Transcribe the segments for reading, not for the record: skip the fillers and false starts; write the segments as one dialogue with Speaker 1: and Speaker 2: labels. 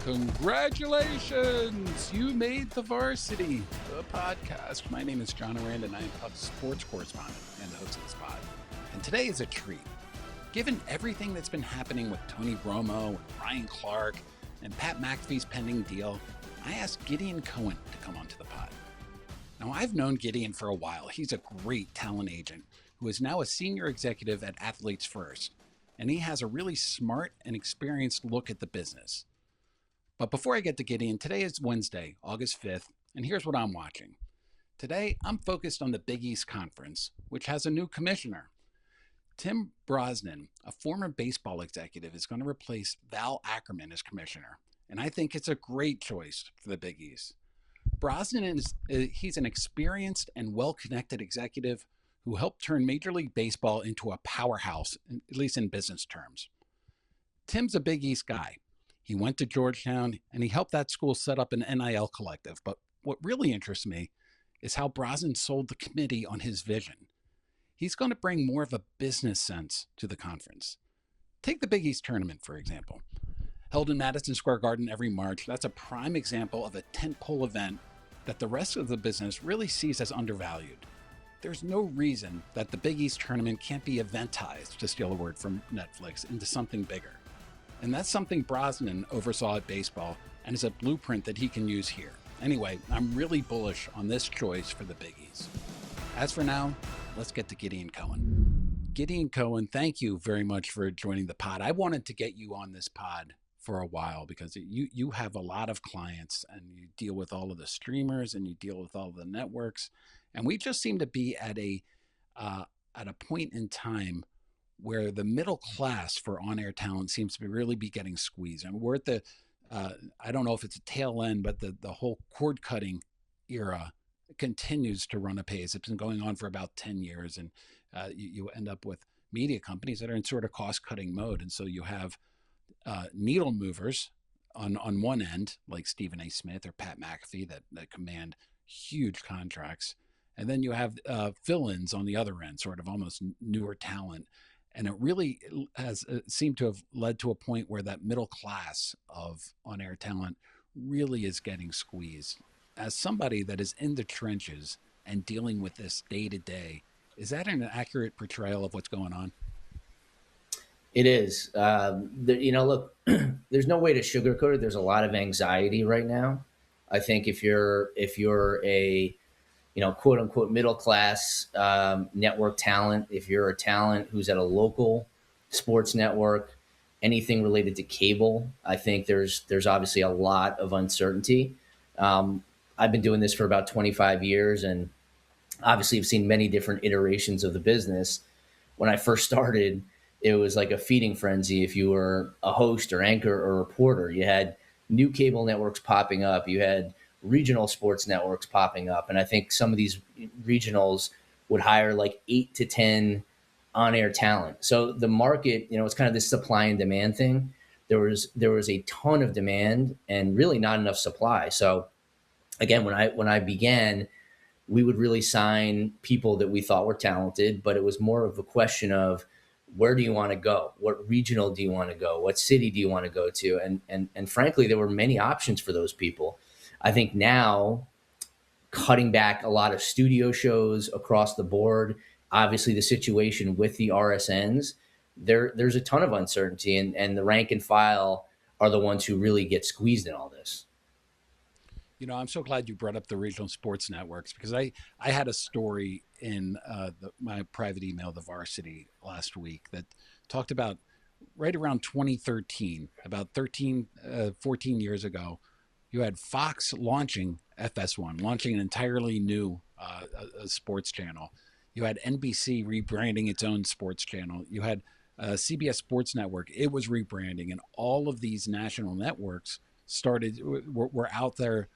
Speaker 1: Congratulations! You made the Varsity, the podcast. My name is John Aranda, and I'm a sports correspondent and the host of this pod. And today is a treat. Given everything that's been happening with Tony Romo, and Ryan Clark, and Pat McAfee's pending deal, I asked Gideon Cohen to come onto the pod. Now, I've known Gideon for a while. He's a great talent agent who is now a senior executive at Athletes First, and he has a really smart and experienced look at the business. But before I get to Gideon, today is Wednesday, August 5th, and here's what I'm watching. Today, I'm focused on the Big East Conference, which has a new commissioner. Tim Brosnan, a former baseball executive, is going to replace Val Ackerman as commissioner, and I think it's a great choice for the Big East. Brosnan he's an experienced and well-connected executive who helped turn Major League Baseball into a powerhouse, at least in business terms. Tim's a Big East guy. He went to Georgetown, and he helped that school set up an NIL collective. But what really interests me is how Brosnan sold the committee on his vision. He's going to bring more of a business sense to the conference. Take the Big East tournament, for example. Held in Madison Square Garden every March, that's a prime example of a tentpole event that the rest of the business really sees as undervalued. There's no reason that the Big East tournament can't be eventized, to steal a word from Netflix, into something bigger. And that's something Brosnan oversaw at baseball and is a blueprint that he can use here. Anyway, I'm really bullish on this choice for the Big East. As for now, let's get to Gideon Cohen. Gideon Cohen, thank you very much for joining the pod. I wanted to get you on this pod for a while because you have a lot of clients and you deal with all of the streamers and you deal with all of the networks. And we just seem to be at a point in time where the middle class for on-air talent seems to really be getting squeezed. And we're at the, I don't know if it's a tail end, but the whole cord cutting era continues to run apace. It's been going on for about 10 years. And you end up with media companies that are in sort of cost cutting mode. And so you have needle movers on one end, like Stephen A. Smith or Pat McAfee that command huge contracts. And then you have fill-ins on the other end, sort of almost newer talent. And it really has seemed to have led to a point where that middle class of on-air talent really is getting squeezed. As somebody that is in the trenches and dealing with this day to day, is that an accurate portrayal of what's going on?
Speaker 2: It is. Look, there's no way to sugarcoat it. There's a lot of anxiety right now. I think if you're a quote unquote middle class network talent, if you're a talent who's at a local sports network, anything related to cable, I think there's obviously a lot of uncertainty. I've been doing this for about 25 years and obviously have seen many different iterations of the business. When I first started, it was like a feeding frenzy. If you were a host or anchor or reporter, you had new cable networks popping up. You had regional sports networks popping up. And I think some of these regionals would hire like 8 to 10 on-air talent. So the market, it's kind of this supply and demand thing. There was a ton of demand and really not enough supply. So again, when I began, we would really sign people that we thought were talented, but it was more of a question of where do you want to go? What regional do you want to go? What city do you want to go to? And frankly, there were many options for those people. I think now, cutting back a lot of studio shows across the board, obviously the situation with the RSNs, there's a ton of uncertainty, and the rank and file are the ones who really get squeezed in all this.
Speaker 1: I'm so glad you brought up the regional sports networks because I had a story in my private email, The Varsity, last week that talked about right around 2013, about 14 years ago, you had Fox launching FS1, launching an entirely new a sports channel. You had NBC rebranding its own sports channel. You had CBS Sports Network. It was rebranding, and all of these national networks were out there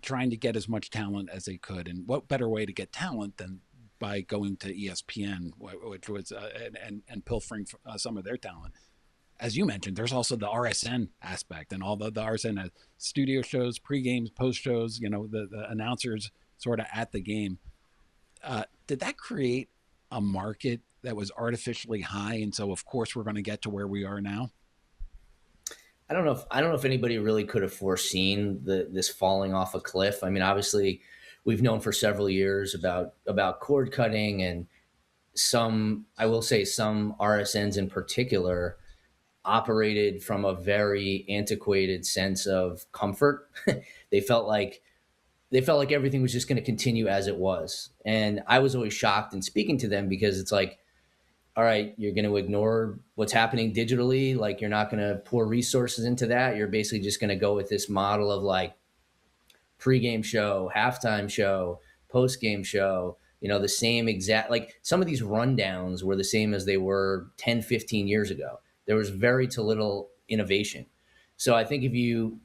Speaker 1: trying to get as much talent as they could. And what better way to get talent than by going to ESPN, which was and pilfering some of their talent. As you mentioned, there's also the RSN aspect, and all the RSN has studio shows, pre-games, post-shows, the announcers sort of at the game. Did that create a market that was artificially high? And so, of course, we're going to get to where we are now?
Speaker 2: I don't know if anybody really could have foreseen this falling off a cliff. I mean, obviously, we've known for several years about cord cutting, and I will say some RSNs in particular operated from a very antiquated sense of comfort. they felt like they felt like everything was just going to continue as it was, and I was always shocked in speaking to them because it's like, all right, you're going to ignore what's happening digitally. Like, you're not going to pour resources into that. You're basically just going to go with this model of like pregame show, halftime show, postgame show, the same exact, like some of these rundowns were the same as they were 10, 15 years ago. There was very to little innovation. So I think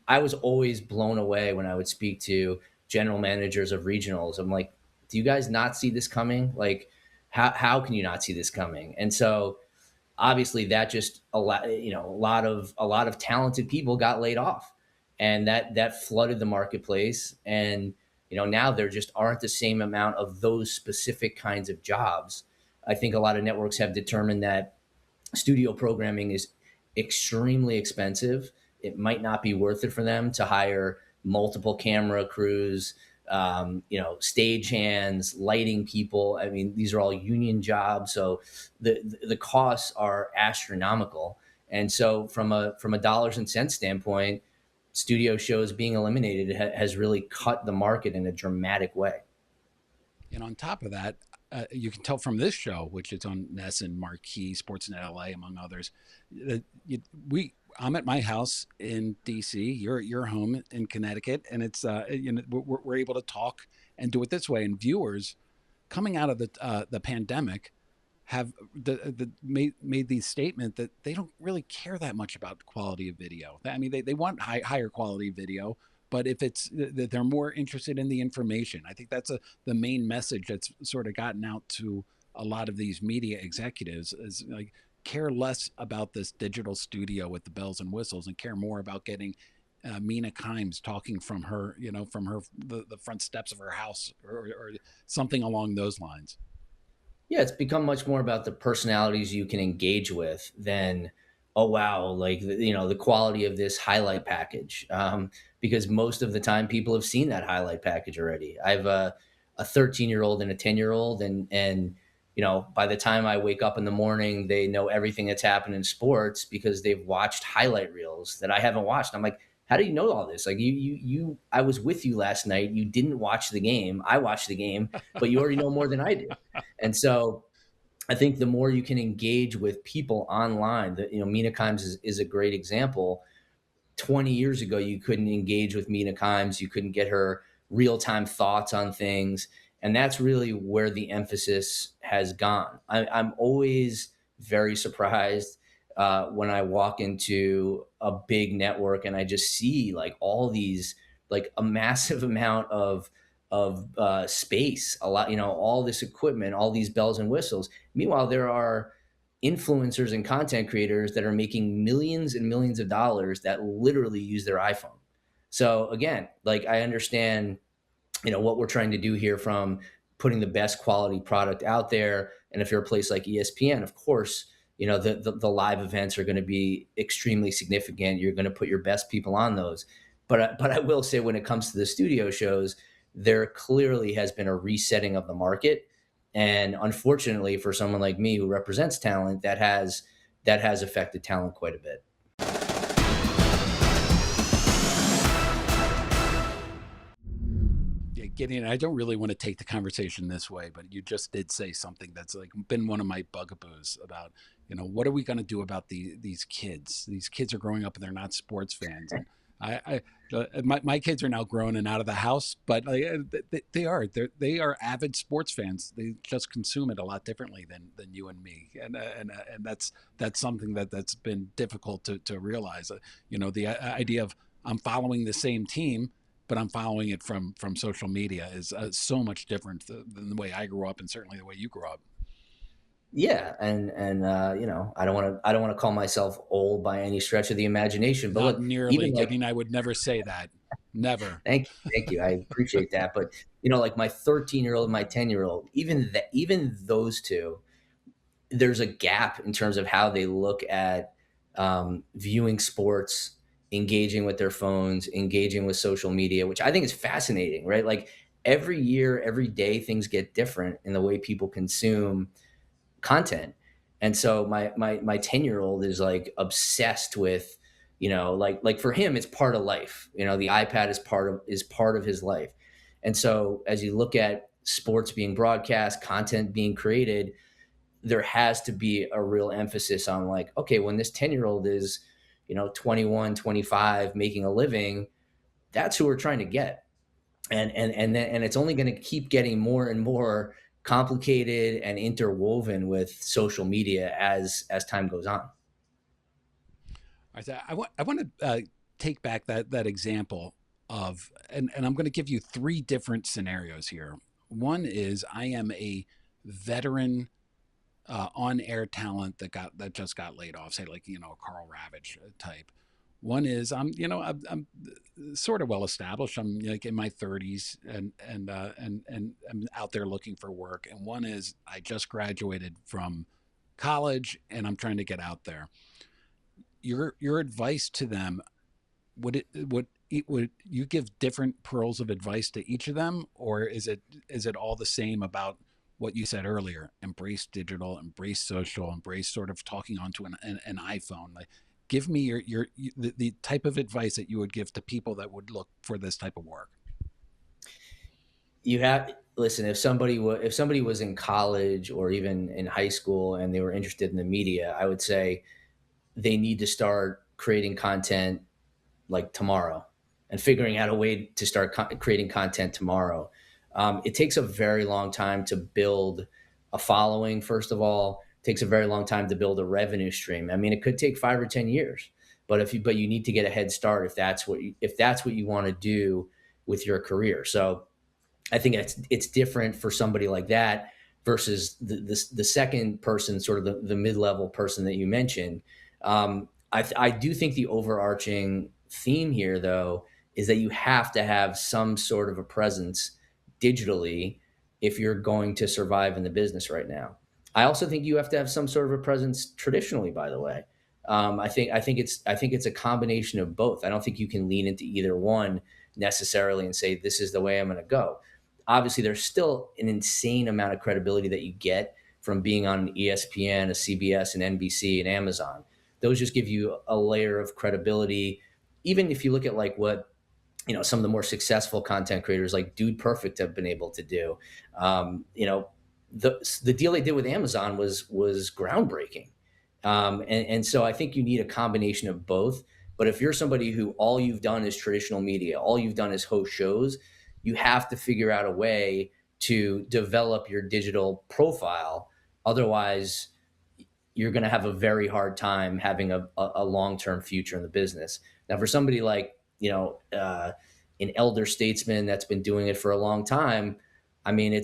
Speaker 2: I was always blown away when I would speak to general managers of regionals. I'm like, do you guys not see this coming? Like, how can you not see this coming? And so obviously that just a lot of talented people got laid off, and that flooded the marketplace. And now there just aren't the same amount of those specific kinds of jobs. I think a lot of networks have determined that studio programming is extremely expensive. It might not be worth it for them to hire multiple camera crews, stage hands, lighting people. I mean, these are all union jobs, so the costs are astronomical. And so, from a dollars and cents standpoint, studio shows being eliminated has really cut the market in a dramatic way.
Speaker 1: And on top of that, you can tell from this show, which is on NESN, Marquee, Sportsnet LA, among others, that I'm at my house in DC. You're home in Connecticut, and it's we're able to talk and do it this way. And viewers coming out of the pandemic have made the statement that they don't really care that much about quality of video. I mean, they want higher quality video, but if it's that they're more interested in the information. I think that's the main message that's sort of gotten out to a lot of these media executives is like, care less about this digital studio with the bells and whistles and care more about getting Mina Kimes talking from her, the front steps of her house or something along those lines.
Speaker 2: Yeah, it's become much more about the personalities you can engage with than, oh wow, like the quality of this highlight package. Because most of the time, people have seen that highlight package already. I have a 13-year-old and a 10-year-old, and by the time I wake up in the morning, they know everything that's happened in sports because they've watched highlight reels that I haven't watched. I'm like, how do you know all this? Like I was with you last night. You didn't watch the game. I watched the game, but you already know more than I did. And so I think the more you can engage with people online, that Mina Kimes is a great example. 20 years ago, you couldn't engage with Mina Kimes. You couldn't get her real-time thoughts on things. And that's really where the emphasis has gone. I'm always very surprised when I walk into a big network and I just see like all these, like a massive amount of space, a lot, all this equipment, all these bells and whistles. Meanwhile, there are influencers and content creators that are making millions and millions of dollars that literally use their iPhone. So again, like I understand, what we're trying to do here from putting the best quality product out there. And if you're a place like ESPN, of course, the live events are going to be extremely significant. You're going to put your best people on those. But I will say, when it comes to the studio shows, there clearly has been a resetting of the market. And unfortunately, for someone like me who represents talent, that has affected talent quite a bit.
Speaker 1: Yeah, Gideon, I don't really want to take the conversation this way, but you just did say something that's like been one of my bugaboos about, what are we going to do about these kids? These kids are growing up and they're not sports fans. And my kids are now grown and out of the house, but they are avid sports fans. They just consume it a lot differently than you and me, and that's something that's been difficult to realize. The idea of I'm following the same team, but I'm following it from social media is so much different than the way I grew up, and certainly the way you grew up.
Speaker 2: Yeah, and I don't want to call myself old by any stretch of the imagination, but
Speaker 1: Not
Speaker 2: look,
Speaker 1: nearly,
Speaker 2: even like,
Speaker 1: Gideon. I would never say that. Never.
Speaker 2: thank you, I appreciate that, but like my 13-year-old, my 10-year-old, even those two, there's a gap in terms of how they look at viewing sports engaging with their phones, engaging with social media, which I think is fascinating, right? Like every year, every day, things get different in the way people consume content. And so my 10-year-old is like obsessed with, like for him, it's part of life. The iPad is part of his life. And so as you look at sports being broadcast, content being created, there has to be a real emphasis on like, okay, when this 10-year-old is, 21, 25, making a living, that's who we're trying to get. And it's only going to keep getting more and more complicated and interwoven with social media as time goes on.
Speaker 1: I want to take back that example of, and I'm going to give you three different scenarios here. One is I am a veteran on-air talent that just got laid off, say like a Carl Ravage type. One is I'm sort of well established. I'm like in my 30s and I'm out there looking for work. And one is I just graduated from college and I'm trying to get out there. Your advice to them, would you give different pearls of advice to each of them, or is it all the same about what you said earlier? Embrace digital, embrace social, embrace sort of talking onto an iPhone. Like, give me the type of advice that you would give to people that would look for this type of work.
Speaker 2: You have listen. If somebody was in college or even in high school and they were interested in the media, I would say they need to start creating content like tomorrow and figuring out a way to start creating content tomorrow. It takes a very long time to build a following. First of all, it takes a very long time to build a revenue stream. I mean, it could take 5 or 10 years, but you need to get a head start if that's what you want to do with your career. So I think it's different for somebody like that versus the second person, sort of the mid-level person that you mentioned. I do think the overarching theme here, though, is that you have to have some sort of a presence digitally if you're going to survive in the business right now. I also think you have to have some sort of a presence traditionally, by the way. I think it's a combination of both. I don't think you can lean into either one necessarily and say, this is the way I'm going to go. Obviously, there's still an insane amount of credibility that you get from being on an ESPN, a CBS, an NBC, and Amazon. Those just give you a layer of credibility. Even if you look at like what some of the more successful content creators like Dude Perfect have been able to do. The deal they did with Amazon was groundbreaking. And so I think you need a combination of both. But if you're somebody who all you've done is traditional media, all you've done is host shows, you have to figure out a way to develop your digital profile. Otherwise, you're going to have a very hard time having a long-term future in the business. Now, for somebody like, an elder statesman that's been doing it for a long time, I mean,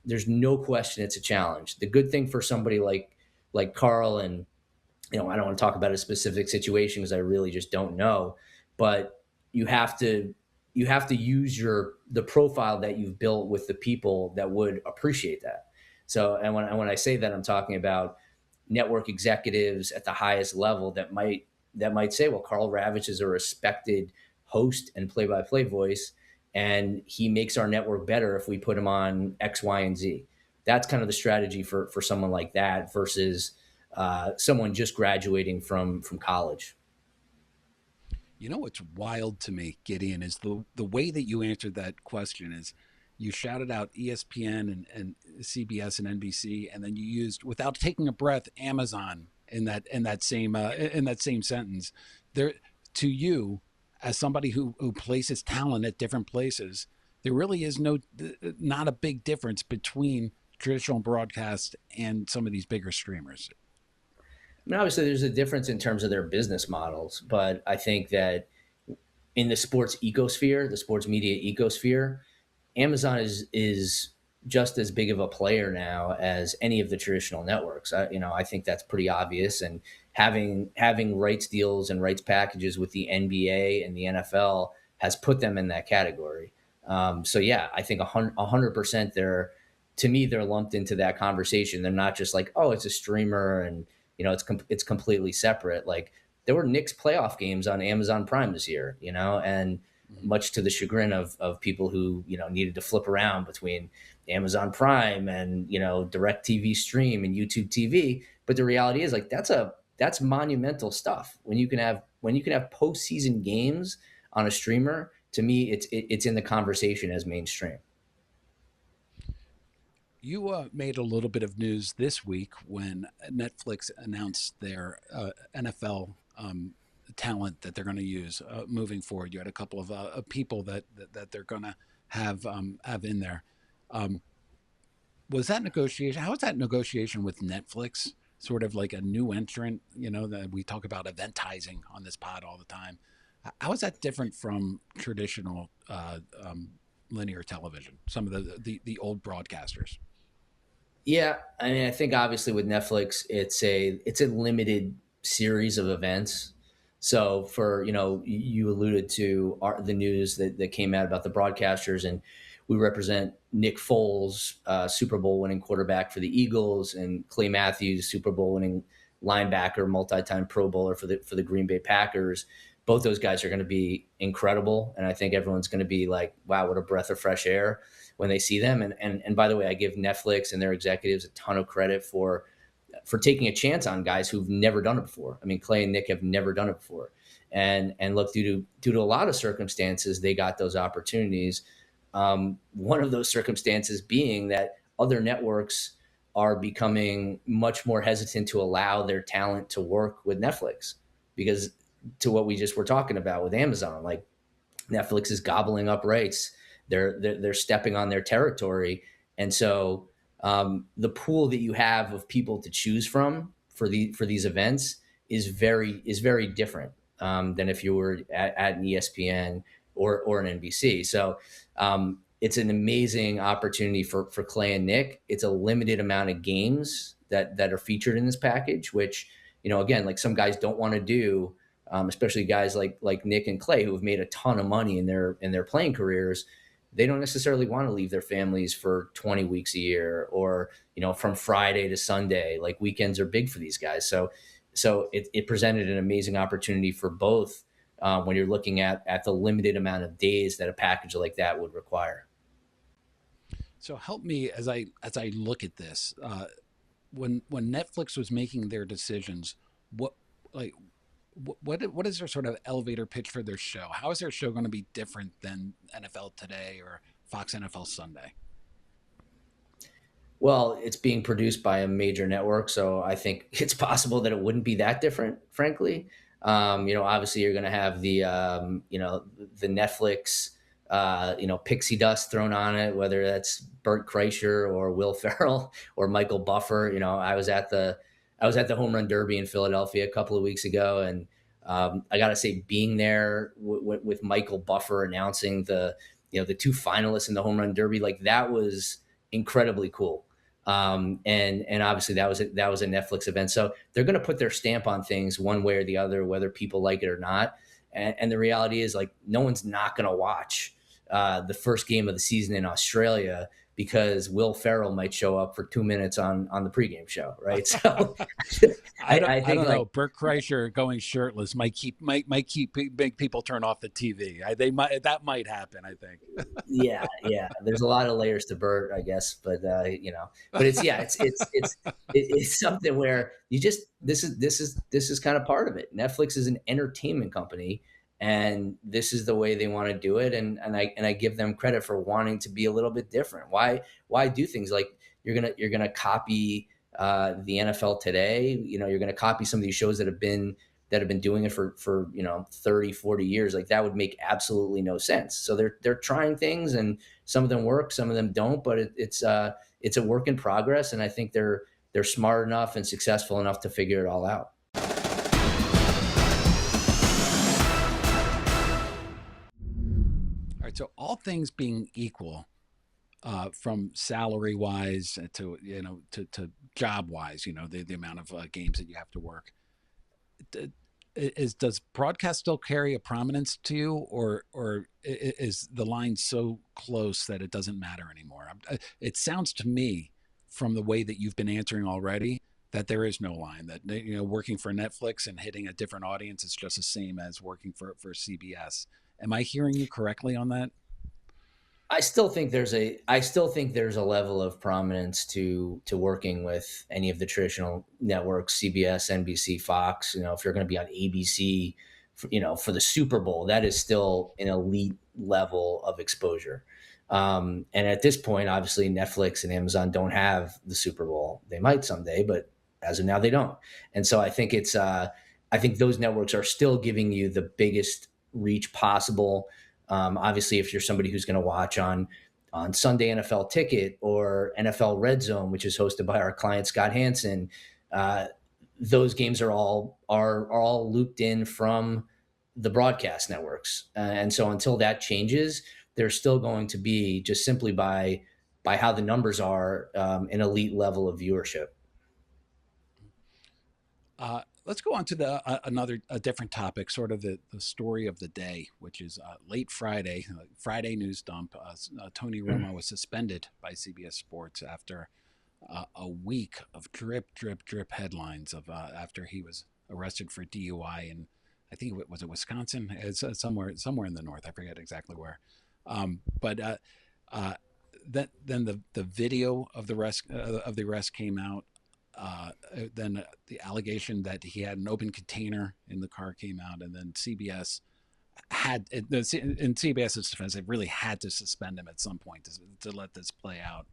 Speaker 2: there's no question it's a challenge. The good thing for somebody like Carl, and, I don't want to talk about a specific situation because I really just don't know, but you have to use the profile that you've built with the people that would appreciate that. So, and when I say that, I'm talking about network executives at the highest level that might say, well, Carl Ravitch is a respected host and play-by-play voice, and he makes our network better if we put him on X, Y, and Z. That's kind of the strategy for someone like that versus someone just graduating from college.
Speaker 1: What's wild to me, Gideon, is the way that you answered that question is you shouted out ESPN and CBS and NBC, and then you used, without taking a breath, Amazon in that same sentence. There, to you, as somebody who places talent at different places, there really is not a big difference between traditional broadcast and some of these bigger streamers.
Speaker 2: I mean, obviously, there's a difference in terms of their business models, but I think that in the sports ecosphere, the sports media ecosphere, Amazon is just as big of a player now as any of the traditional networks. I think that's pretty obvious. And having rights deals and rights packages with the NBA and the NFL has put them in that category. So yeah, I think 100% they're lumped into that conversation. They're not just like, oh, it's a streamer and it's completely separate. Like there were Knicks playoff games on Amazon Prime this year, and
Speaker 1: Mhm.
Speaker 2: much to the chagrin of people who, needed to flip around between Amazon Prime and, Direct TV Stream and YouTube TV. But the reality is, like, that's monumental stuff. When you can have postseason games on a streamer, to me, it's in the conversation as mainstream.
Speaker 1: You made a little bit of news this week when Netflix announced their NFL talent that they're going to use moving forward. You had a couple of people that they're going to have in there. Um, was that negotiation? How was that negotiation with Netflix? Sort of like a new entrant, that we talk about eventizing on this pod all the time. How is that different from traditional linear television? Some of the old broadcasters.
Speaker 2: Yeah, I mean, I think obviously with Netflix, it's a limited series of events. So for you alluded to the news that came out about the broadcasters, and we represent Nick Foles, Super Bowl winning quarterback for the Eagles, and Clay Matthews, Super Bowl winning linebacker, multi-time Pro Bowler for the Green Bay Packers. Both those guys are going to be incredible, and I think everyone's going to be like, "Wow, what a breath of fresh air." When they see them. And by the way, I give Netflix and their executives a ton of credit for taking a chance on guys who've never done it before. I mean, Clay and Nick have never done it before. And look, due to a lot of circumstances, they got those opportunities. One of those circumstances being that other networks are becoming much more hesitant to allow their talent to work with Netflix, because to what we just were talking about with Amazon, like, Netflix is gobbling up rights. They're stepping on their territory, and so the pool that you have of people to choose from for these events is very different than if you were at an ESPN or an NBC. So it's an amazing opportunity for Clay and Nick. It's a limited amount of games that are featured in this package, which, again, like, some guys don't want to do. Especially guys like Nick and Clay, who have made a ton of money in their playing careers. They don't necessarily want to leave their families for 20 weeks a year, or from Friday to Sunday. Like, weekends are big for these guys. So it presented an amazing opportunity for both when you're looking at the limited amount of days that a package like that would require.
Speaker 1: So help me as I look at this. When Netflix was making their decisions, what like what is their sort of elevator pitch for their show? How is their show going to be different than NFL Today or Fox NFL Sunday?
Speaker 2: Well, it's being produced by a major network, so I think it's possible that it wouldn't be that different, frankly. Obviously, you're going to have the Netflix, pixie dust thrown on it, whether that's Bert Kreischer or Will Ferrell or Michael Buffer. I was at the home run derby in Philadelphia a couple of weeks ago, and I got to say, being there with Michael Buffer announcing the two finalists in the home run derby, like, that was incredibly cool. And obviously that was a Netflix event. So they're going to put their stamp on things one way or the other, whether people like it or not. And the reality is, like, no one's not going to watch the first game of the season in Australia because Will Ferrell might show up for 2 minutes on the pregame show, right? So I
Speaker 1: I
Speaker 2: think,
Speaker 1: don't
Speaker 2: like,
Speaker 1: know. Bert Kreischer going shirtless might make people turn off the TV. That might happen. I think.
Speaker 2: yeah. There's a lot of layers to Bert, I guess, but it's something where you just this is kind of part of it. Netflix is an entertainment company, and this is the way they want to do it, and I give them credit for wanting to be a little bit different. Why do things like you're gonna copy the NFL Today? You're gonna copy some of these shows that have been doing it for 30, 40 years. Like, that would make absolutely no sense. So they're trying things, and some of them work, some of them don't, but it's a work in progress. And I think they're smart enough and successful enough to figure it all out.
Speaker 1: All right. So all things being equal, from salary wise to to job wise, the amount of games that you have to work. Does broadcast still carry a prominence to you, or is the line so close that it doesn't matter anymore? It sounds to me, from the way that you've been answering already, That there is no line, that working for Netflix and hitting a different audience is just the same as working for CBS. Am I hearing you correctly on that?
Speaker 2: I still think there's a level of prominence to working with any of the traditional networks, CBS, NBC, Fox. If you're going to be on ABC, for the Super Bowl, that is still an elite level of exposure. And at this point, obviously, Netflix and Amazon don't have the Super Bowl. They might someday, but as of now, they don't. And so I think those networks are still giving you the biggest reach possible. Obviously, if you're somebody who's going to watch on Sunday NFL Ticket or NFL Red Zone, which is hosted by our client Scott Hansen, those games are all looped in from the broadcast networks, and so until that changes, there's still going to be, just simply by how the numbers are, an elite level of viewership.
Speaker 1: Let's go on to a different topic, sort of the story of the day, which is late Friday news dump. Tony Romo was suspended by CBS Sports after a week of drip, drip, drip headlines of after he was arrested for DUI, and I think it Wisconsin? It's somewhere in the north. I forget exactly where. But then the video of the arrest came out. Then the allegation that he had an open container in the car came out, and then CBS in CBS's defense, they really had to suspend him at some point to let this play out.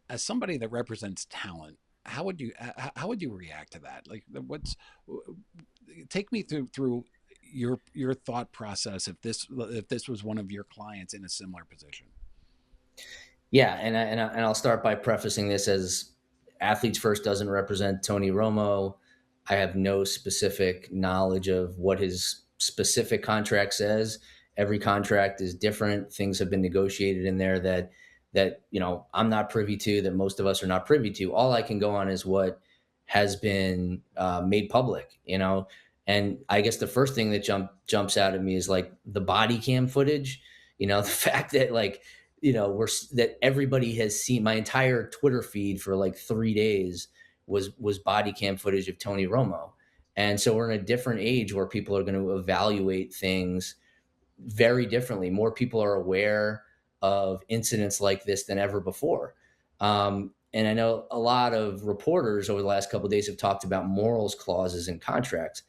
Speaker 1: As somebody that represents talent, how would you react to that? Like, take me through your thought process if this was one of your clients in a similar position.
Speaker 2: Yeah, and I'll start by prefacing this as Athletes First doesn't represent Tony Romo. I have no specific knowledge of what his specific contract says. Every contract is different. Things have been negotiated in there that I'm not privy to, that most of us are not privy to. All I can go on is what has been made public, And I guess the first thing that jumps out at me is like the body cam footage. The fact that that everybody has seen. My entire Twitter feed for like 3 days was body cam footage of Tony Romo. And so we're in a different age where people are going to evaluate things very differently. More people are aware of incidents like this than ever before. And I know a lot of reporters over the last couple of days have talked about morals clauses in contracts.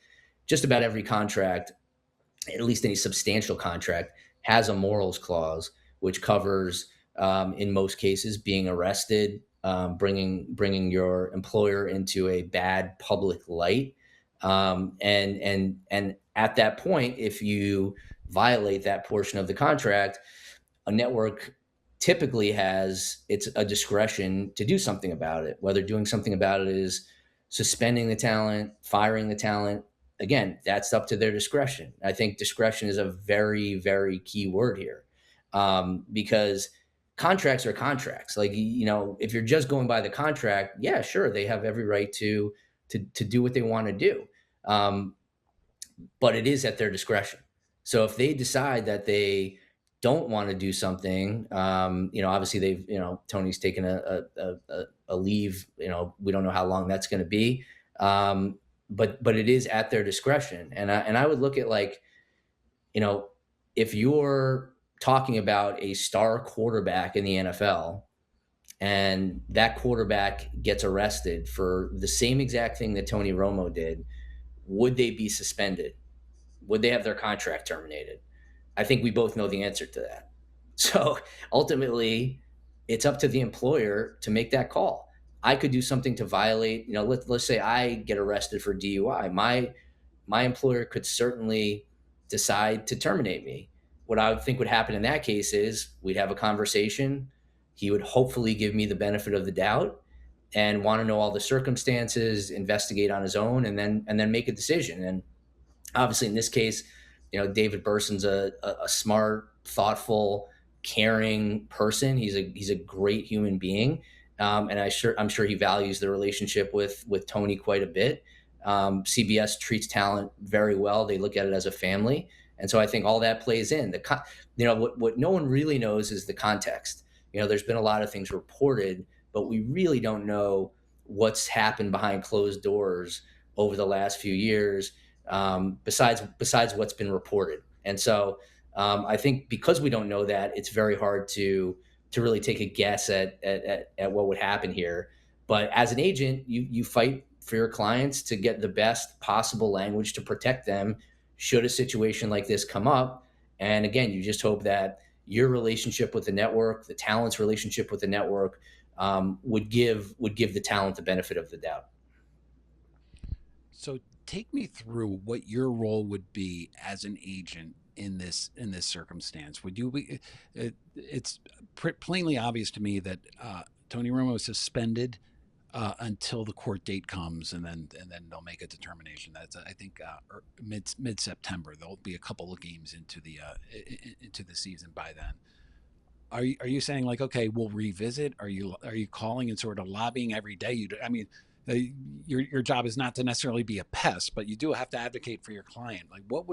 Speaker 2: Just about every contract, at least any substantial contract, has a morals clause, which covers, in most cases, being arrested, bringing your employer into a bad public light, and at that point, if you violate that portion of the contract, a network typically has a discretion to do something about it. Whether doing something about it is suspending the talent, firing the talent, again, that's up to their discretion. I think discretion is a very, very key word here, because contracts are contracts. Like, if you're just going by the contract, yeah, sure, they have every right to do what they want to do, but it is at their discretion. So if they decide that they don't want to do something, obviously Tony's taken a leave. We don't know how long that's going to be. But it is at their discretion. And I would look at, like, if you're talking about a star quarterback in the NFL and that quarterback gets arrested for the same exact thing that Tony Romo did, would they be suspended? Would they have their contract terminated? I think we both know the answer to that. So ultimately, it's up to the employer to make that call. I could do something to violate, let's say I get arrested for DUI. My employer could certainly decide to terminate me. What I would think would happen in that case is we'd have a conversation. He would hopefully give me the benefit of the doubt and want to know all the circumstances, investigate on his own, and then make a decision. And obviously in this case, David Burson's a smart, thoughtful, caring person. He's a great human being. And I'm sure he values the relationship with Tony quite a bit. CBS treats talent very well. They look at it as a family. And so I think all that plays in. What no one really knows is the context. There's been a lot of things reported, but we really don't know what's happened behind closed doors over the last few years, besides what's been reported. And so I think because we don't know that, it's very hard to really take a guess at what would happen here. But as an agent, you fight for your clients to get the best possible language to protect them should a situation like this come up. And again, you just hope that your relationship with the network, the talent's relationship with the network, would give the talent the benefit of the doubt.
Speaker 1: So take me through what your role would be as an agent in this circumstance. Would you be? It's plainly obvious to me that Tony Romo is suspended until the court date comes, and then they'll make a determination. That's I think mid September. There'll be a couple of games into the season by then. Are you saying like, okay, we'll revisit? Are you calling and sort of lobbying every day? I mean, uh, your job is not to necessarily be a pest, but you do have to advocate for your client. Like, what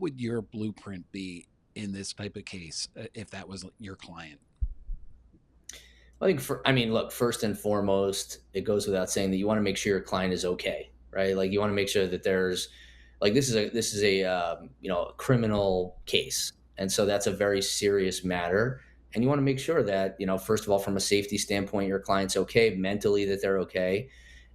Speaker 1: would your blueprint be in this type of case if that was your client?
Speaker 2: I mean, look, first and foremost, it goes without saying that you want to make sure your client is okay, right? Like you want to make sure that there's like this is a a criminal case, and so that's a very serious matter. And you want to make sure that first of all, from a safety standpoint, your client's okay mentally, that they're okay,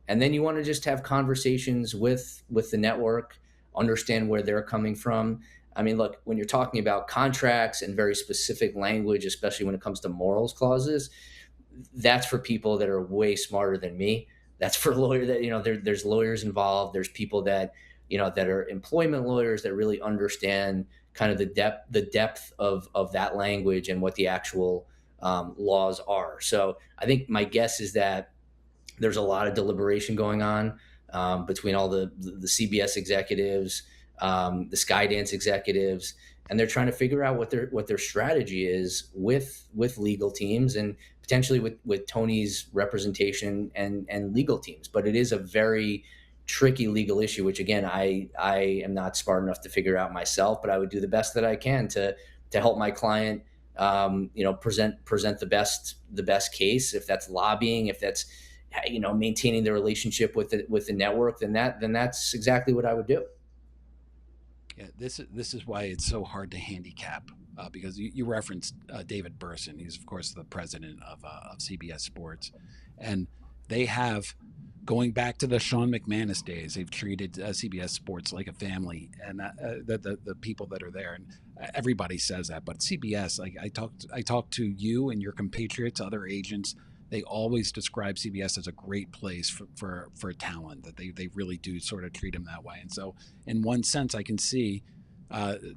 Speaker 2: and then you want to just have conversations with the network, understand where they're coming from. I mean, look, when you're talking about contracts and very specific language, especially when it comes to morals clauses, that's for people that are way smarter than me. That's for lawyers that there's lawyers involved. There's people that that are employment lawyers that really understand kind of the depth of that language and what the actual laws are. So I think my guess is that there's a lot of deliberation going on between all the CBS executives, the Skydance executives, and they're trying to figure out what their strategy is with legal teams and potentially with Tony's representation and legal teams. But it is a very tricky legal issue, which again I am not smart enough to figure out myself, but I would do the best that I can to help my client present the best case. If that's lobbying, if that's maintaining the relationship with the network, then that's exactly what I would do.
Speaker 1: Yeah, this is why it's so hard to handicap because you referenced David Burson. He's of course the president of CBS Sports, and they have, going back to the Sean McManus days, they've treated CBS Sports like a family, and the people that are there, and everybody says that. But CBS, like I talked to you and your compatriots, other agents. They always describe CBS as a great place for talent. That they really do sort of treat them that way. And so, in one sense, I can see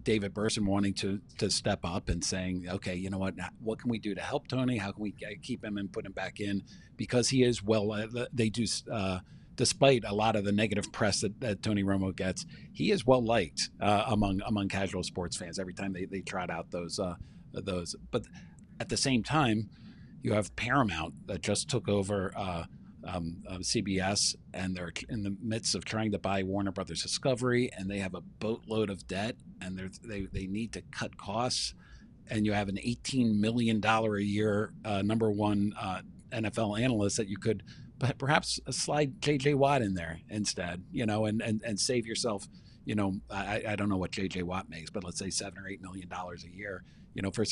Speaker 1: David Burson wanting to step up and saying, okay, you know what can we do to help Tony? How can we keep him and put him back in? Because he is they do, despite a lot of the negative press that Tony Romo gets, he is well liked among casual sports fans every time they trot out those. But at the same time, you have Paramount that just took over CBS, and they're in the midst of trying to buy Warner Brothers Discovery, and they have a boatload of debt, and they need to cut costs. And you have an $18 million a year number one NFL analyst that you could perhaps slide JJ Watt in there instead, and save yourself. I don't know what JJ Watt makes, but let's say $7 or $8 million a year.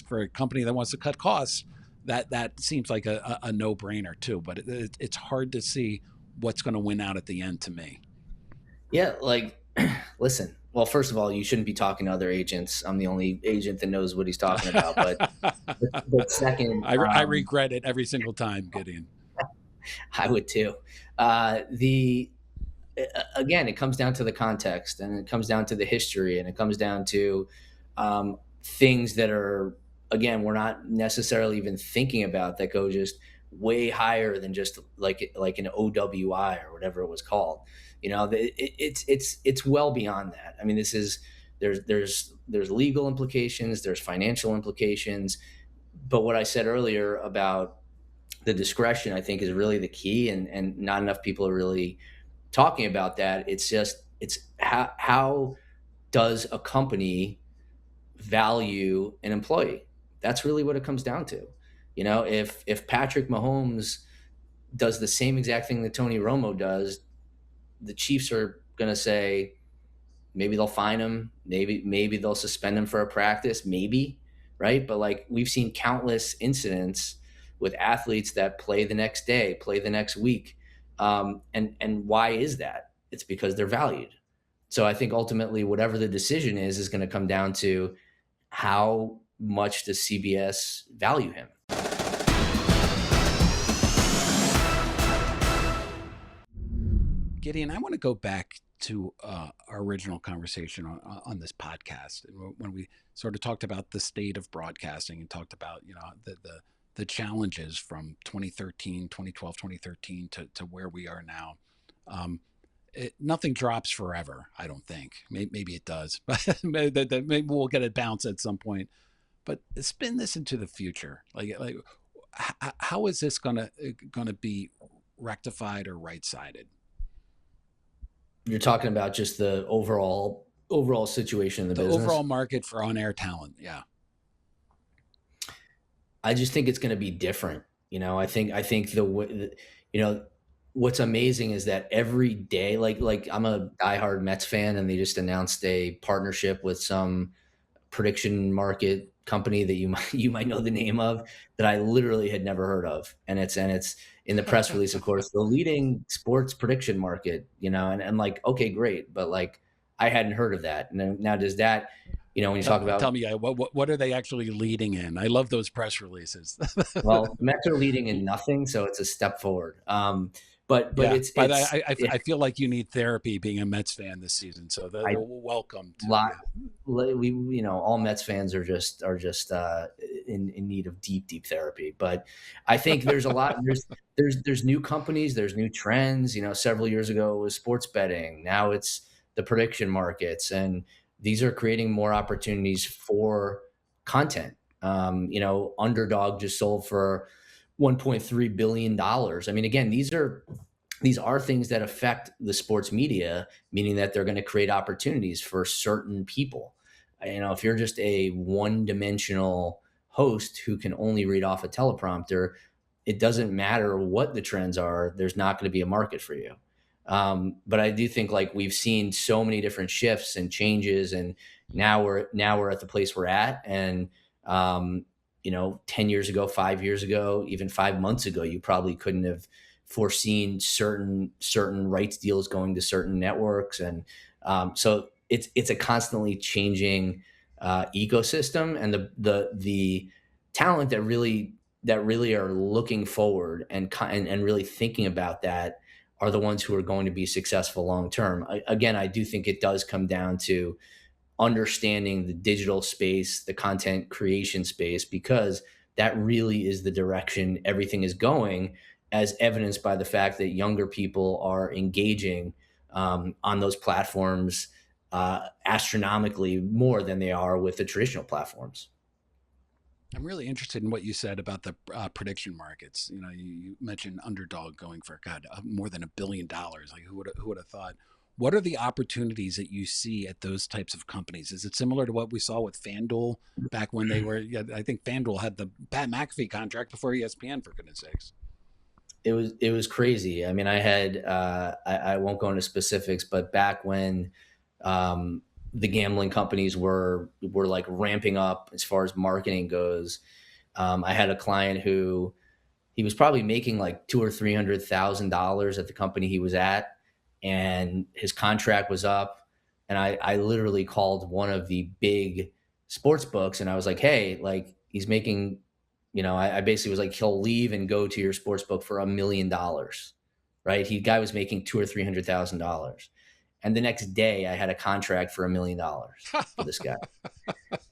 Speaker 1: For a company that wants to cut costs, that seems like a no-brainer too. But it's hard to see what's going to win out at the end to me.
Speaker 2: Yeah, like, listen. Well, first of all, you shouldn't be talking to other agents. I'm the only agent that knows what he's talking about. But second,
Speaker 1: I regret it every single time, Gideon.
Speaker 2: I would too. The Again, it comes down to the context, and it comes down to the history, and it comes down to things that are, again, we're not necessarily even thinking about, that go just way higher than just like an OWI or whatever it was called. It's well beyond that. I mean, there's legal implications, there's financial implications, but what I said earlier about the discretion, I think, is really the key, and not enough people are really talking about that. It's how does a company value an employee? That's really what it comes down to. If Patrick Mahomes does the same exact thing that Tony Romo does, the Chiefs are going to say, maybe they'll fine him. Maybe they'll suspend him for a practice. Maybe, right? But like we've seen countless incidents with athletes that play the next day, play the next week, and why is that? It's because they're valued. So I think ultimately, whatever the decision is going to come down to how much does CBS value him.
Speaker 1: Gideon, I want to go back to our original conversation on this podcast, when we sort of talked about the state of broadcasting and talked about, the challenges from 2013, 2012, 2013 to where we are now. Nothing drops forever, I don't think. Maybe it does, but maybe we'll get a bounce at some point. But spin this into the future. Like how is this gonna be rectified or right-sided?
Speaker 2: You're talking about just the overall situation in the business?
Speaker 1: The overall market for on-air talent, yeah.
Speaker 2: I just think it's going to be different. I think what's amazing is that every day, like I'm a diehard Mets fan, and they just announced a partnership with some prediction market company that you might know the name of, that I literally had never heard of, and it's in the press release, of course, the leading sports prediction market, and like, okay, great, but like I hadn't heard of that. And now does that, when you talk about,
Speaker 1: tell me, what are they actually leading in? I love those press releases.
Speaker 2: Well, the Mets are leading in nothing, so it's a step forward. But
Speaker 1: yeah,
Speaker 2: it's
Speaker 1: I feel like you need therapy being a Mets fan this season, so they're welcome to
Speaker 2: we all Mets fans are just in need of deep therapy. But I think there's a lot, there's new companies, there's new trends. Several years ago it was sports betting, now it's the prediction markets, and these are creating more opportunities for content. Underdog just sold for $1.3 billion. I mean, again, these are things that affect the sports media, meaning that they're going to create opportunities for certain people. If you're just a one-dimensional host who can only read off a teleprompter, it doesn't matter what the trends are, there's not going to be a market for you. But I do think, like, we've seen so many different shifts and changes, and now we're at the place we're at. And 10 years ago, 5 years ago, even 5 months ago, you probably couldn't have foreseen certain rights deals going to certain networks. And so it's a constantly changing ecosystem, and the talent that really are looking forward and really thinking about that are the ones who are going to be successful long term. Again, I do think it does come down to understanding the digital space, the content creation space, because that really is the direction everything is going, as evidenced by the fact that younger people are engaging on those platforms astronomically more than they are with the traditional platforms.
Speaker 1: I'm really interested in what you said about the prediction markets. You mentioned Underdog going for more than $1 billion. Like, who would have thought? What are the opportunities that you see at those types of companies? Is it similar to what we saw with FanDuel back when they were? I think FanDuel had the Pat McAfee contract before ESPN, for goodness sakes.
Speaker 2: It was crazy. I mean, I had I won't go into specifics, but back when the gambling companies were like ramping up as far as marketing goes, I had a client who he was probably making like $200,000 or $300,000 at the company he was at, and his contract was up. And I literally called one of the big sports books, and I was like, hey, like, he's making, I basically was like, he'll leave and go to your sports book for $1 million, right? Guy was making $200,000 or $300,000. And the next day I had a contract for $1 million for this guy.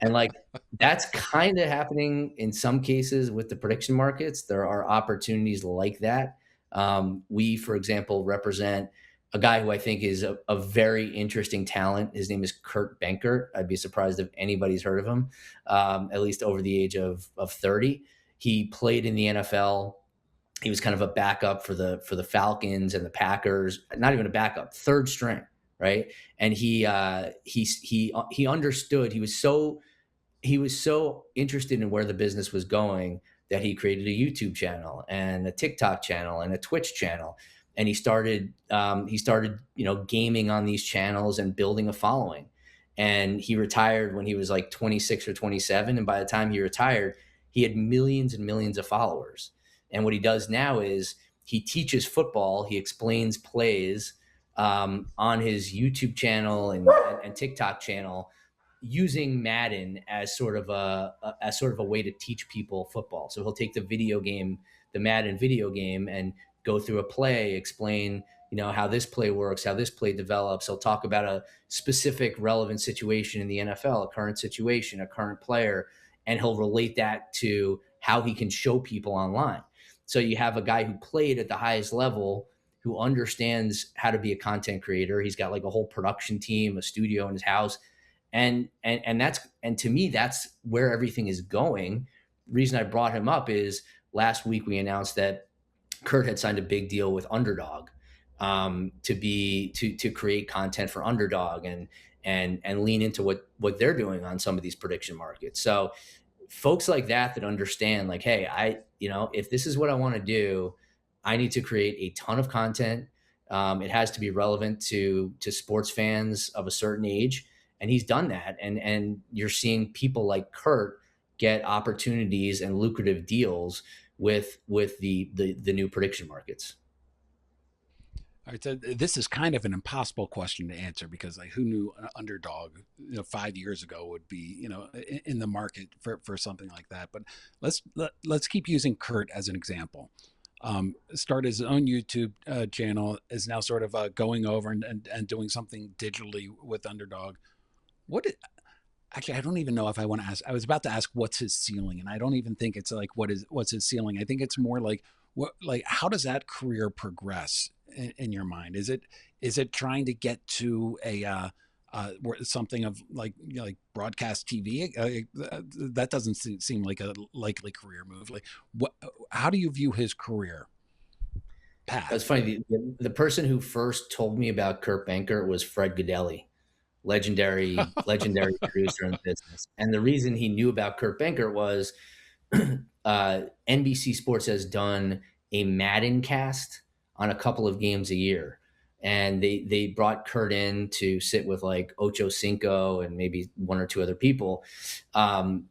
Speaker 2: And like, that's kind of happening in some cases with the prediction markets. There are opportunities like that. We, for example, represent a guy who I think is a very interesting talent. His name is Kurt Benkert. I'd be surprised if anybody's heard of him, at least over the age of 30. He played in the NFL. He was kind of a backup for the Falcons and the Packers. Not even a backup, third string, right? And he understood. He was so interested in where the business was going that he created a YouTube channel and a TikTok channel and a Twitch channel. And he started, gaming on these channels and building a following. And he retired when he was like 26 or 27. And by the time he retired, he had millions and millions of followers. And what he does now is he teaches football. He explains plays on his YouTube channel and TikTok channel, using Madden as sort of a way to teach people football. So he'll take the Madden video game, and go through a play, explain, how this play works, how this play develops. He'll talk about a specific relevant situation in the NFL, a current situation, a current player, and he'll relate that to how he can show people online. So you have a guy who played at the highest level, who understands how to be a content creator. He's got like a whole production team, a studio in his house. And to me, that's where everything is going. Reason I brought him up is last week we announced that Kurt had signed a big deal with Underdog to create content for Underdog and lean into what they're doing on some of these prediction markets. So folks like that understand, like, hey, if this is what I want to do, I need to create a ton of content. It has to be relevant to sports fans of a certain age. And he's done that. And you're seeing people like Kurt get opportunities and lucrative deals with the new prediction markets.
Speaker 1: All right, so this is kind of an impossible question to answer, because like, who knew an Underdog 5 years ago would be in the market for something like that. But let's keep using Kurt as an example. Started his own YouTube channel, is now sort of going over and doing something digitally with Underdog. Actually, I don't even know if I want to ask. I was about to ask what's his ceiling, and I don't even think it's like what's his ceiling. I think it's more like how does that career progress in your mind? Is it trying to get to a something of like broadcast TV? That doesn't seem like a likely career move. Like, how do you view his career path?
Speaker 2: That's funny. The person who first told me about Kurt Benkert was Fred Godelli, legendary producer in the business. And the reason he knew about Kurt Benkert was NBC Sports has done a Madden cast on a couple of games a year. And they brought Kurt in to sit with like Ocho Cinco and maybe one or two other people. And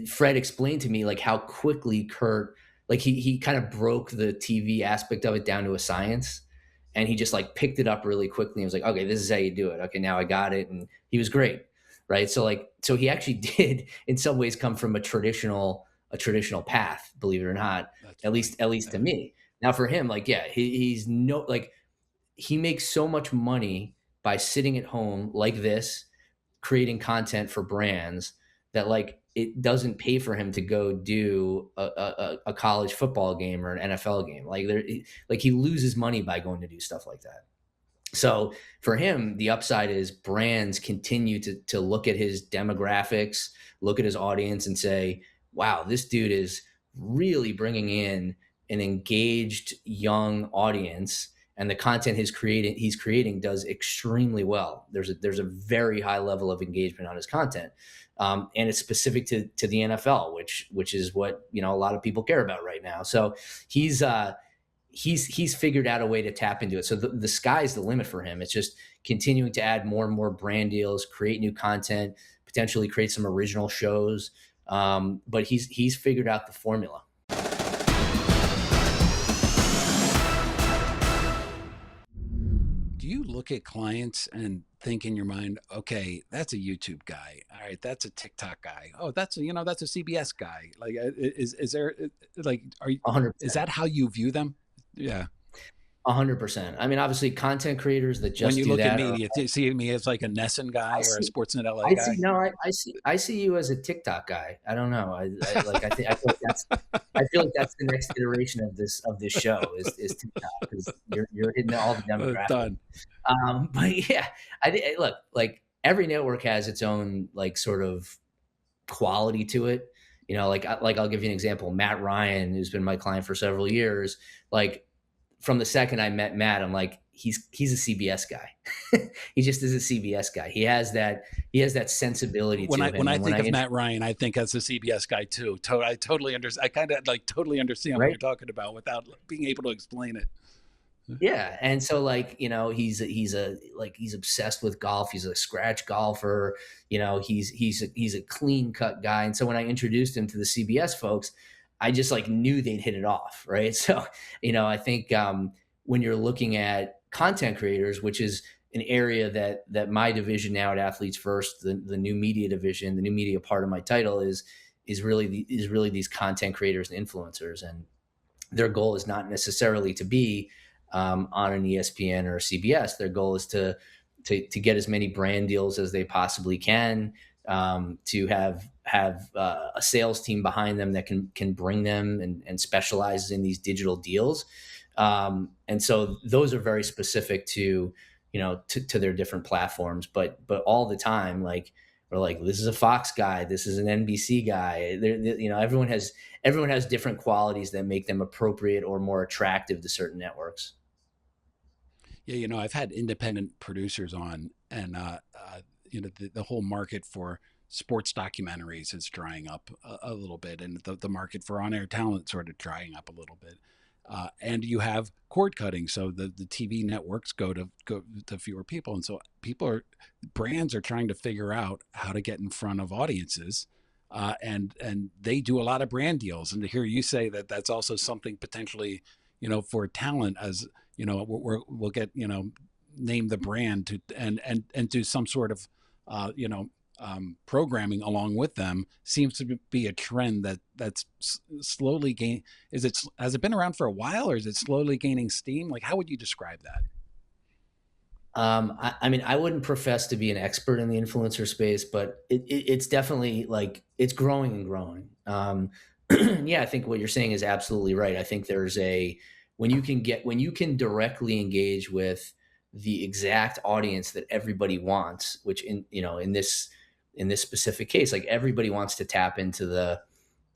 Speaker 2: Fred explained to me like how quickly Kurt, like he kind of broke the TV aspect of it down to a science. And he just like picked it up really quickly and was like, okay, this is how you do it. Okay, now I got it. And he was great. Right. So he actually did in some ways come from a traditional path, believe it or not, at least to me. Now for him, like, yeah, he makes so much money by sitting at home like this, creating content for brands, that like it doesn't pay for him to go do a college football game or an NFL game. Like he loses money by going to do stuff like that. So for him, the upside is brands continue to look at his demographics, look at his audience and say, wow, this dude is really bringing in an engaged young audience, and the content he's creating does extremely well. There's a very high level of engagement on his content. And it's specific to the NFL, which is what, a lot of people care about right now. So he's figured out a way to tap into it. So the sky's the limit for him. It's just continuing to add more and more brand deals, create new content, potentially create some original shows. But he's figured out the formula.
Speaker 1: Do you look at clients and think in your mind, okay, that's a YouTube guy. All right, that's a TikTok guy. Oh, that's a CBS guy. Like, is there like,
Speaker 2: 100%.
Speaker 1: Is that how you view them? Yeah.
Speaker 2: 100%. I mean, obviously, content creaters that just
Speaker 1: when you
Speaker 2: do
Speaker 1: look
Speaker 2: that
Speaker 1: at me, you see me as like a Nesson guy or a Sportsnet LA guy.
Speaker 2: I see you as a TikTok guy. I don't know. I feel like that's the next iteration of this show is TikTok, because you're hitting all the demographics.
Speaker 1: Done.
Speaker 2: But yeah, look, like every network has its own like sort of quality to it. Like I'll give you an example. Matt Ryan, who's been my client for several years, like, from the second I met Matt, I'm like, he's a CBS guy. He just is a CBS guy. He has that sensibility to him.
Speaker 1: When I
Speaker 2: And
Speaker 1: think of Matt Ryan, I think as a CBS guy too. I totally understand. I kind of like totally understand what
Speaker 2: right.
Speaker 1: you're talking about without being able to explain it.
Speaker 2: Yeah, and so like he's obsessed with golf. He's a scratch golfer. He's a clean cut guy. And so when I introduced him to the CBS folks, I just like knew they'd hit it off, right? So I think when you're looking at content creators, which is an area that my division now at Athletes First, the new media division, the new media part of my title is really these content creators and influencers, and their goal is not necessarily to be on an ESPN or a CBS. Their goal is to get as many brand deals as they possibly can, to have a sales team behind them that can bring them and specializes in these digital deals. And so those are very specific to their different platforms, but all the time, like, we're like, this is a Fox guy, this is an NBC guy. Everyone has different qualities that make them appropriate or more attractive to certain networks.
Speaker 1: Yeah, I've had independent producers on, and the whole market for sports documentaries is drying up a little bit, and the market for on-air talent sort of drying up a little bit. And you have cord cutting, so the TV networks go to fewer people, and so brands are trying to figure out how to get in front of audiences, and they do a lot of brand deals. And to hear you say that that's also something potentially, for talent, as we'll get name the brand to and do some sort of programming along with them, seems to be a trend that's slowly gaining. Has it been around for a while, or is it slowly gaining steam? Like, how would you describe that?
Speaker 2: I mean, I wouldn't profess to be an expert in the influencer space, but it's definitely like it's growing and growing. Yeah, I think what you're saying is absolutely right. I think there's when you can directly engage with the exact audience that everybody wants, which in this specific case, like, everybody wants to tap into the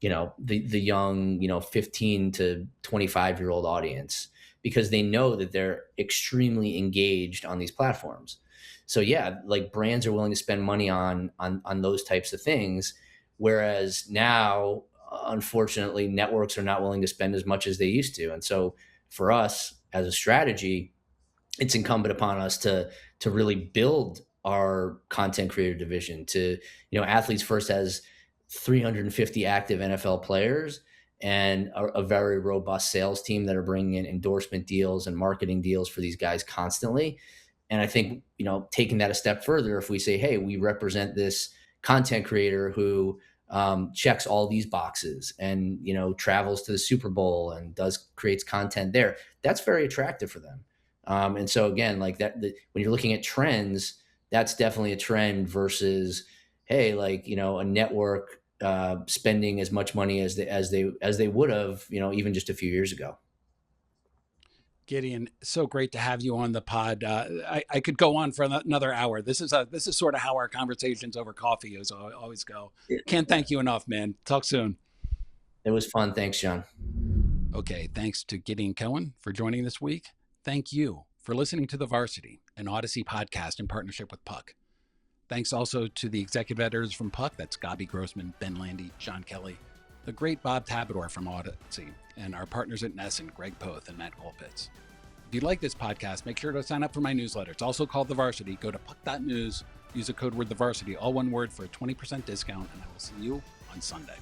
Speaker 2: young, 15 to 25-year-old audience, because they know that they're extremely engaged on these platforms. So yeah, like, brands are willing to spend money on those types of things. Whereas now, unfortunately, networks are not willing to spend as much as they used to. And so for us as a strategy, it's incumbent upon us to really build our content creator division. Athletes First has 350 active NFL players and a very robust sales team that are bringing in endorsement deals and marketing deals for these guys constantly. And I think, taking that a step further, if we say, hey, we represent this content creator who checks all these boxes and, travels to the Super Bowl and creates content there, that's very attractive for them. And so again, like when you're looking at trends, that's definitely a trend versus, hey, like, a network spending as much money as they would have, even just a few years ago.
Speaker 1: Gideon, so great to have you on the pod. I could go on for another hour. This is sort of how our conversations over coffee always go. Can't thank you enough, man. Talk soon.
Speaker 2: It was fun. Thanks, John.
Speaker 1: Okay, thanks to Gideon Cohen for joining this week. Thank you for listening to The Varsity, an Odyssey podcast in partnership with Puck. Thanks also to the executive editors from Puck. That's Gabi Grossman, Ben Landy, John Kelly, the great Bob Tabador from Odyssey, and our partners at Nesson, Greg Poth and Matt Colpitz. If you like this podcast, make sure to sign up for my newsletter. It's also called The Varsity. Go to puck.news, use the code word The Varsity, all one word, for a 20% discount, and I will see you on Sunday.